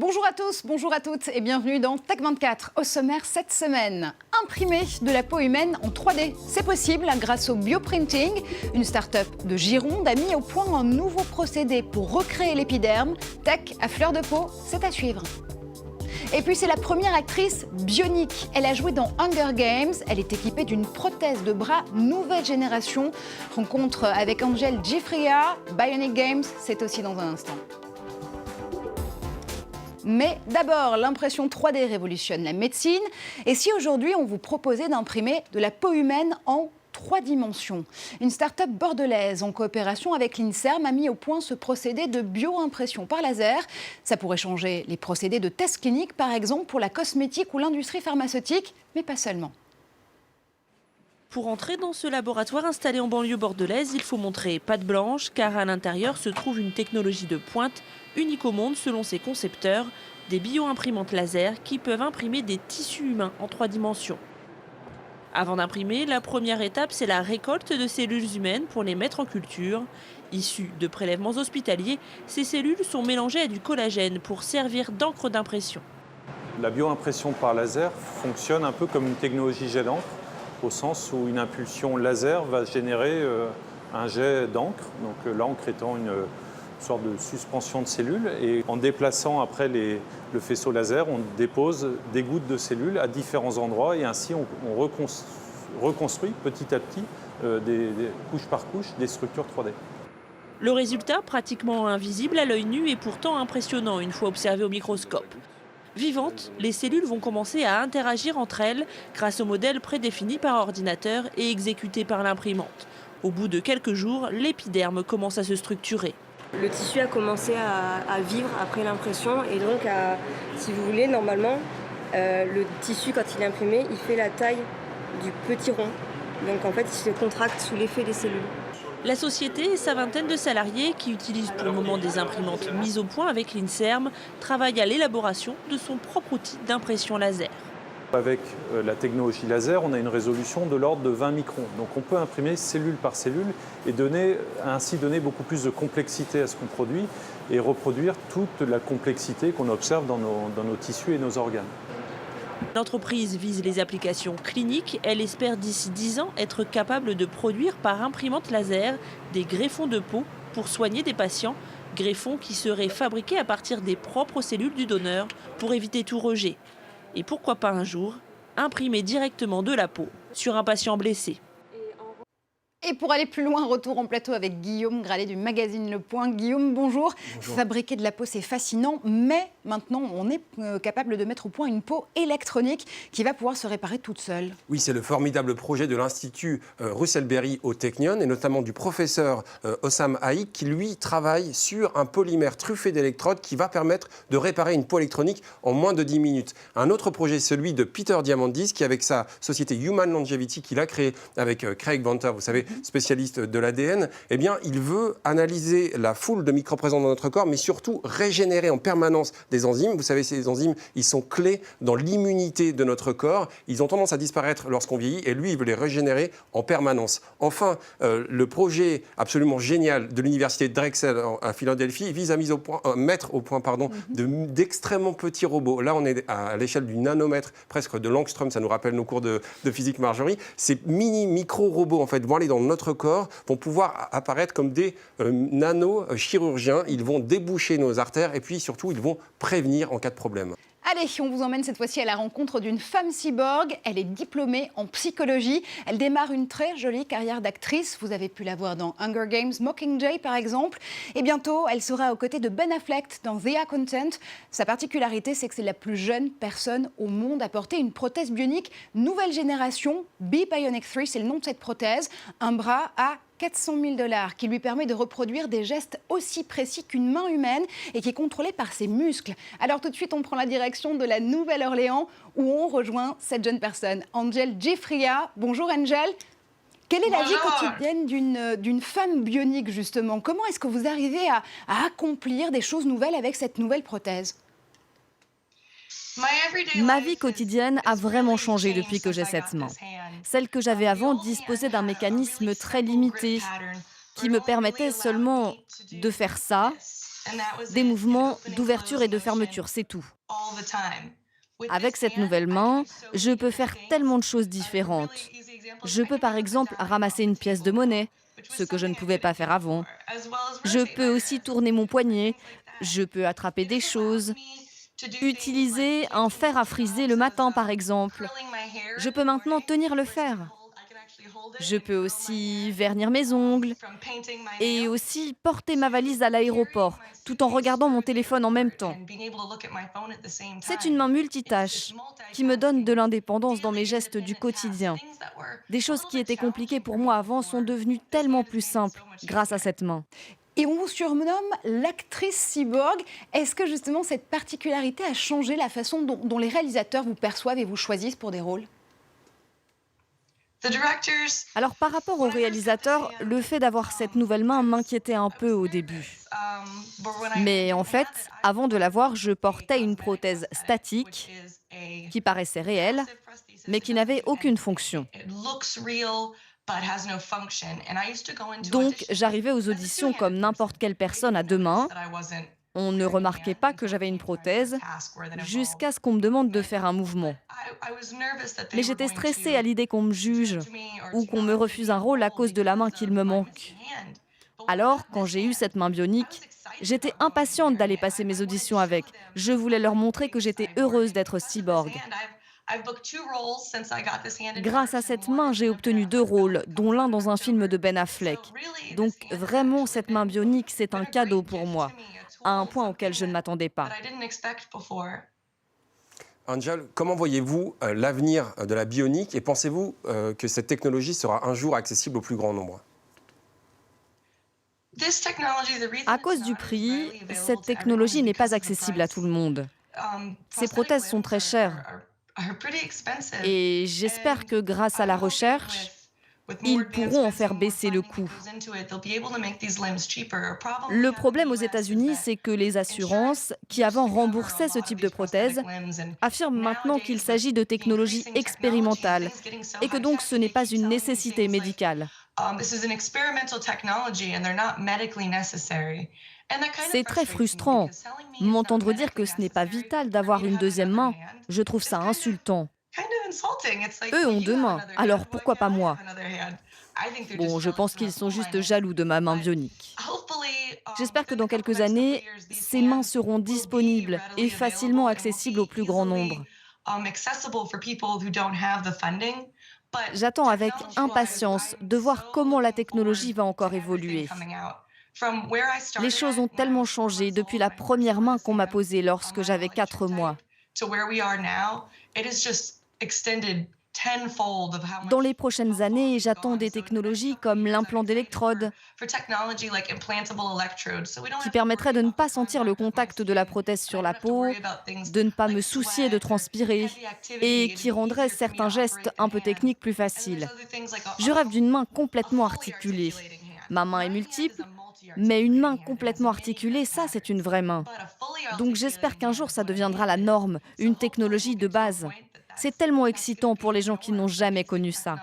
Bonjour à tous, bonjour à toutes et bienvenue dans Tech24. Au sommaire cette semaine, imprimer de la peau humaine en 3D. C'est possible grâce au bioprinting. Une start-up de Gironde a mis au point un nouveau procédé pour recréer l'épiderme. Tech à fleur de peau, c'est à suivre. Et puis c'est la première actrice bionique. Elle a joué dans Hunger Games. Elle est équipée d'une prothèse de bras nouvelle génération. Rencontre avec Angel Gifria. Bionic Games, c'est aussi dans un instant. Mais d'abord, l'impression 3D révolutionne la médecine. Et si aujourd'hui, on vous proposait d'imprimer de la peau humaine en 3 dimensions? Une start-up bordelaise en coopération avec l'INSERM a mis au point ce procédé de bio-impression par laser. Ça pourrait changer les procédés de tests cliniques, par exemple pour la cosmétique ou l'industrie pharmaceutique, mais pas seulement. Pour entrer dans ce laboratoire installé en banlieue bordelaise, il faut montrer patte blanche, car à l'intérieur se trouve une technologie de pointe, unique au monde selon ses concepteurs, des bio-imprimantes laser qui peuvent imprimer des tissus humains en 3 dimensions. Avant d'imprimer, la première étape, c'est la récolte de cellules humaines pour les mettre en culture. Issues de prélèvements hospitaliers, ces cellules sont mélangées à du collagène pour servir d'encre d'impression. La bio-impression par laser fonctionne un peu comme une technologie jet d'encre, au sens où une impulsion laser va générer un jet d'encre, donc l'encre étant une sorte de suspension de cellules. Et en déplaçant après le faisceau laser, on dépose des gouttes de cellules à différents endroits et ainsi on reconstruit petit à petit, couche par couche, des structures 3D. Le résultat, pratiquement invisible à l'œil nu, est pourtant impressionnant une fois observé au microscope. Vivantes, les cellules vont commencer à interagir entre elles grâce au modèle prédéfini par ordinateur et exécuté par l'imprimante. Au bout de quelques jours, l'épiderme commence à se structurer. Le tissu a commencé à vivre après l'impression et donc, si vous voulez, normalement, le tissu, quand il est imprimé, il fait la taille du petit rond. Donc en fait, il se contracte sous l'effet des cellules. La société et sa vingtaine de salariés, qui utilisent pour le moment des imprimantes mises au point avec l'INSERM, travaillent à l'élaboration de son propre outil d'impression laser. Avec la technologie laser, on a une résolution de l'ordre de 20 microns. Donc on peut imprimer cellule par cellule et ainsi donner beaucoup plus de complexité à ce qu'on produit et reproduire toute la complexité qu'on observe dans nos tissus et nos organes. L'entreprise vise les applications cliniques. Elle espère d'ici 10 ans être capable de produire par imprimante laser des greffons de peau pour soigner des patients. Greffons qui seraient fabriqués à partir des propres cellules du donneur pour éviter tout rejet. Et pourquoi pas un jour, imprimer directement de la peau sur un patient blessé. Et pour aller plus loin, retour en plateau avec Guillaume Gralet du magazine Le Point. Guillaume, bonjour. Fabriquer de la peau, c'est fascinant, mais maintenant, on est capable de mettre au point une peau électronique qui va pouvoir se réparer toute seule. Oui, c'est le formidable projet de l'Institut Russell Berry au Technion, et notamment du professeur Hossam Haïk, qui, lui, travaille sur un polymère truffé d'électrodes qui va permettre de réparer une peau électronique en moins de 10 minutes. Un autre projet, celui de Peter Diamandis, qui, avec sa société Human Longevity, qu'il a créée avec Craig Venter, vous savez, spécialiste de l'ADN, eh bien, il veut analyser la foule de microbes présents dans notre corps, mais surtout régénérer en permanence des enzymes. Vous savez, ces enzymes, ils sont clés dans l'immunité de notre corps. Ils ont tendance à disparaître lorsqu'on vieillit, et lui, il veut les régénérer en permanence. Enfin, le projet absolument génial de l'université de Drexel à Philadelphie vise à mettre au point d'extrêmement petits robots. Là, on est à l'échelle du nanomètre, presque de l'angstrom, ça nous rappelle nos cours de physique Marjorie. Ces micro-robots, en fait, vont aller dans notre corps, vont pouvoir apparaître comme des nano-chirurgiens. Ils vont déboucher nos artères et puis surtout, ils vont prévenir en cas de problème. Allez, on vous emmène cette fois-ci à la rencontre d'une femme cyborg. Elle est diplômée en psychologie. Elle démarre une très jolie carrière d'actrice. Vous avez pu la voir dans Hunger Games, Mockingjay par exemple. Et bientôt, elle sera aux côtés de Ben Affleck dans The Accountant. Sa particularité, c'est que c'est la plus jeune personne au monde à porter une prothèse bionique nouvelle génération. B-Bionic 3, c'est le nom de cette prothèse. Un bras à 400 000 $ qui lui permet de reproduire des gestes aussi précis qu'une main humaine et qui est contrôlé par ses muscles. Alors tout de suite, on prend la direction de la Nouvelle-Orléans où on rejoint cette jeune personne, Angel Gifria. Bonjour Angel. Quelle est la vie quotidienne d'une femme bionique justement? Comment est-ce que vous arrivez à accomplir des choses nouvelles avec cette nouvelle prothèse? Ma vie quotidienne a vraiment changé depuis que j'ai cette main. Celle que j'avais avant disposait d'un mécanisme très limité qui me permettait seulement de faire ça Des mouvements d'ouverture et de fermeture, c'est tout. Avec cette nouvelle main, je peux faire tellement de choses différentes. Je peux par exemple ramasser une pièce de monnaie, ce que je ne pouvais pas faire avant. Je peux aussi tourner mon poignet, je peux attraper des choses, utiliser un fer à friser le matin par exemple. Je peux maintenant tenir le fer. Je peux aussi vernir mes ongles et aussi porter ma valise à l'aéroport tout en regardant mon téléphone en même temps. C'est une main multitâche qui me donne de l'indépendance dans mes gestes du quotidien. Des choses qui étaient compliquées pour moi avant sont devenues tellement plus simples grâce à cette main. Et on vous surnomme l'actrice cyborg. Est-ce que justement cette particularité a changé la façon dont les réalisateurs vous perçoivent et vous choisissent pour des rôles ? Alors par rapport au réalisateur, le fait d'avoir cette nouvelle main m'inquiétait un peu au début. Mais en fait, avant de l'avoir, je portais une prothèse statique qui paraissait réelle, mais qui n'avait aucune fonction. Donc j'arrivais aux auditions comme n'importe quelle personne à deux mains. On ne remarquait pas que j'avais une prothèse jusqu'à ce qu'on me demande de faire un mouvement. Mais j'étais stressée à l'idée qu'on me juge ou qu'on me refuse un rôle à cause de la main qu'il me manque. Alors, quand j'ai eu cette main bionique, j'étais impatiente d'aller passer mes auditions avec. Je voulais leur montrer que j'étais heureuse d'être cyborg. Grâce à cette main, j'ai obtenu 2 rôles, dont l'un dans un film de Ben Affleck. Donc vraiment, cette main bionique, c'est un cadeau pour moi, à un point auquel je ne m'attendais pas. Angel, comment voyez-vous l'avenir de la bionique et pensez-vous que cette technologie sera un jour accessible au plus grand nombre ? À cause du prix, cette technologie n'est pas accessible à tout le monde. Ces prothèses sont très chères. Et j'espère que grâce à la recherche, ils pourront en faire baisser le coût. Le problème aux États-Unis, c'est que les assurances, qui avant remboursaient ce type de prothèse, affirment maintenant qu'il s'agit de technologies expérimentales et que donc ce n'est pas une nécessité médicale. C'est très frustrant. M'entendre dire que ce n'est pas vital d'avoir une deuxième main, je trouve ça insultant. Eux ont 2 mains, alors pourquoi pas moi ? Bon, je pense qu'ils sont juste jaloux de ma main bionique. J'espère que dans quelques années, ces mains seront disponibles et facilement accessibles au plus grand nombre. J'attends avec impatience de voir comment la technologie va encore évoluer. Les choses ont tellement changé depuis la première main qu'on m'a posée lorsque j'avais 4 mois. Dans les prochaines années, j'attends des technologies comme l'implant d'électrode, qui permettrait de ne pas sentir le contact de la prothèse sur la peau, de ne pas me soucier de transpirer, et qui rendrait certains gestes un peu techniques plus faciles. Je rêve d'une main complètement articulée. Ma main est multiple, mais une main complètement articulée, ça c'est une vraie main. Donc j'espère qu'un jour ça deviendra la norme, une technologie de base. C'est tellement excitant pour les gens qui n'ont jamais connu ça.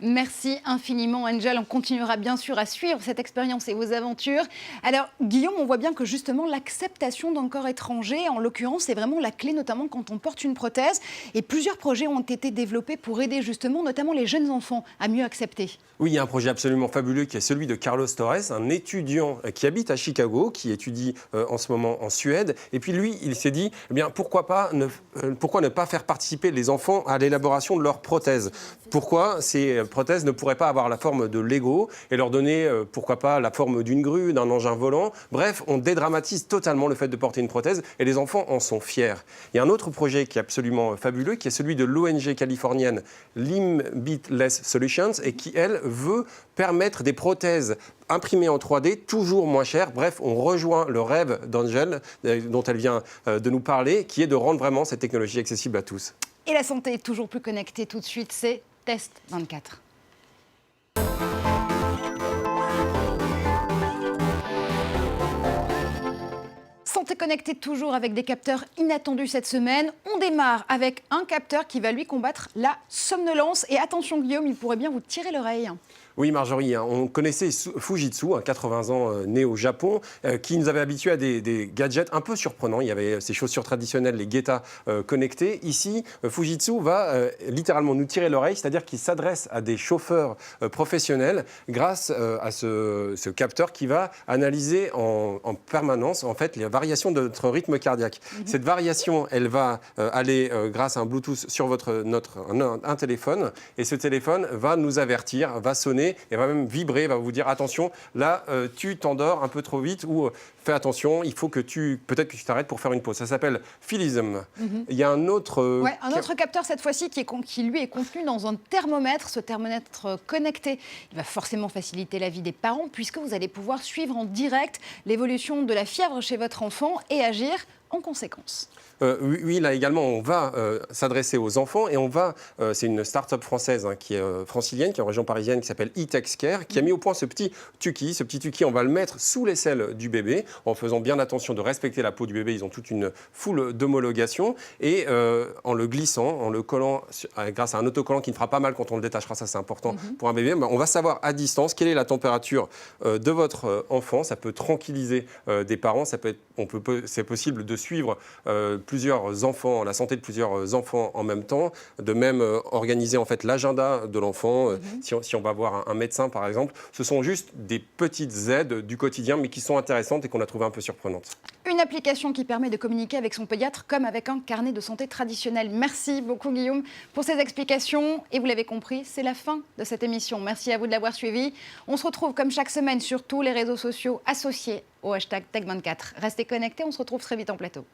Merci infiniment, Angel. On continuera bien sûr à suivre cette expérience et vos aventures. Alors, Guillaume, on voit bien que justement l'acceptation d'un corps étranger, en l'occurrence, c'est vraiment la clé, notamment quand on porte une prothèse. Et plusieurs projets ont été développés pour aider justement, notamment les jeunes enfants, à mieux accepter. Oui, il y a un projet absolument fabuleux qui est celui de Carlos Torres, un étudiant qui habite à Chicago, qui étudie en ce moment en Suède. Et puis lui, il s'est dit, eh bien, pourquoi ne pas faire participer les enfants à l'élaboration de leurs prothèses ? Pourquoi ces prothèses ne pourraient pas avoir la forme de Lego et leur donner, pourquoi pas, la forme d'une grue, d'un engin volant. Bref, on dédramatise totalement le fait de porter une prothèse et les enfants en sont fiers. Il y a un autre projet qui est absolument fabuleux, qui est celui de l'ONG californienne Limbitless Solutions et qui, elle, veut permettre des prothèses imprimées en 3D, toujours moins chères. Bref, on rejoint le rêve d'Angel, dont elle vient de nous parler, qui est de rendre vraiment cette technologie accessible à tous. Et la santé est toujours plus connectée. Tout de suite, c'est Test 24. Santé connectée toujours avec des capteurs inattendus cette semaine. On démarre avec un capteur qui va lui combattre la somnolence. Et attention Guillaume, il pourrait bien vous tirer l'oreille. Oui, Marjorie, on connaissait Fujitsu, 80 ans, né au Japon, qui nous avait habitués à des gadgets un peu surprenants. Il y avait ces chaussures traditionnelles, les Geta connectés. Ici, Fujitsu va littéralement nous tirer l'oreille, c'est-à-dire qu'il s'adresse à des chauffeurs professionnels grâce à ce capteur qui va analyser en permanence en fait, les variations de notre rythme cardiaque. Cette variation, elle va aller grâce à un Bluetooth sur un téléphone, et ce téléphone va nous avertir, va sonner, et va même vibrer, va vous dire attention, là tu t'endors un peu trop vite, ou fais attention, il faut que peut-être que tu t'arrêtes pour faire une pause. Ça s'appelle Philism. Il y a un autre... un autre capteur cette fois-ci qui lui est contenu dans un thermomètre. Ce thermomètre connecté, il va forcément faciliter la vie des parents puisque vous allez pouvoir suivre en direct l'évolution de la fièvre chez votre enfant et agir en conséquence. Oui, là également, on va s'adresser aux enfants et c'est une start-up française qui est francilienne, qui est en région parisienne, qui s'appelle eTexCare, qui a mis au point ce petit Tuki. Ce petit Tuki, on va le mettre sous l'aisselle du bébé en faisant bien attention de respecter la peau du bébé. Ils ont toute une foule d'homologation et en le glissant, en le collant grâce à un autocollant qui ne fera pas mal quand on le détachera, ça c'est important pour un bébé, on va savoir à distance quelle est la température de votre enfant. Ça peut tranquilliser des parents, c'est possible de suivre plusieurs enfants, la santé de plusieurs enfants en même temps, de même organiser en fait l'agenda de l'enfant, si on va voir un médecin par exemple. Ce sont juste des petites aides du quotidien mais qui sont intéressantes et qu'on a trouvées un peu surprenantes. Une application qui permet de communiquer avec son pédiatre comme avec un carnet de santé traditionnel. Merci beaucoup Guillaume pour ces explications. Et vous l'avez compris, c'est la fin de cette émission. Merci à vous de l'avoir suivi. On se retrouve comme chaque semaine sur tous les réseaux sociaux associés au hashtag Tech24. Restez connectés, on se retrouve très vite en plateau.